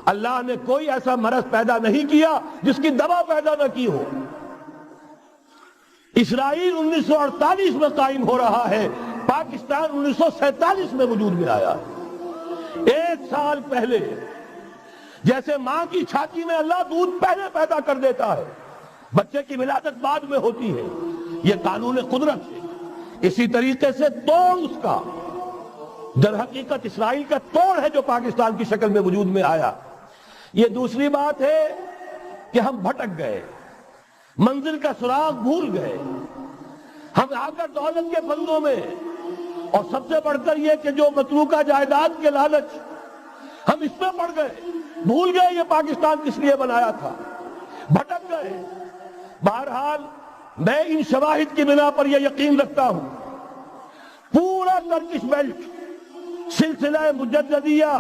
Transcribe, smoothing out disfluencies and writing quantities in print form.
اللہ نے کوئی ایسا مرض پیدا نہیں کیا جس کی دوا پیدا نہ کی ہو۔ اسرائیل 1948 میں قائم ہو رہا ہے، پاکستان 1947 میں وجود میں آیا۔ 1 سال پہلے جیسے ماں کی چھاتی میں اللہ دودھ پہلے پیدا کر دیتا ہے، بچے کی ولادت بعد میں ہوتی ہے، یہ قانون قدرت ہے۔ اسی طریقے سے توڑ اس کا در حقیقت اسرائیل کا توڑ ہے جو پاکستان کی شکل میں وجود میں آیا۔ یہ دوسری بات ہے کہ ہم بھٹک گئے، منزل کا سراغ بھول گئے، ہم آ کر دولت کے بندوں میں، اور سب سے بڑھ کر یہ کہ جو متروکہ جائیداد کے لالچ، ہم اس میں پڑ گئے، بھول گئے یہ پاکستان کس لیے بنایا تھا، بھٹک گئے۔ بہرحال میں ان شواہد کی بنا پر یہ یقین رکھتا ہوں، پورا ٹرکش بیلٹ، سلسلہ مجددیہ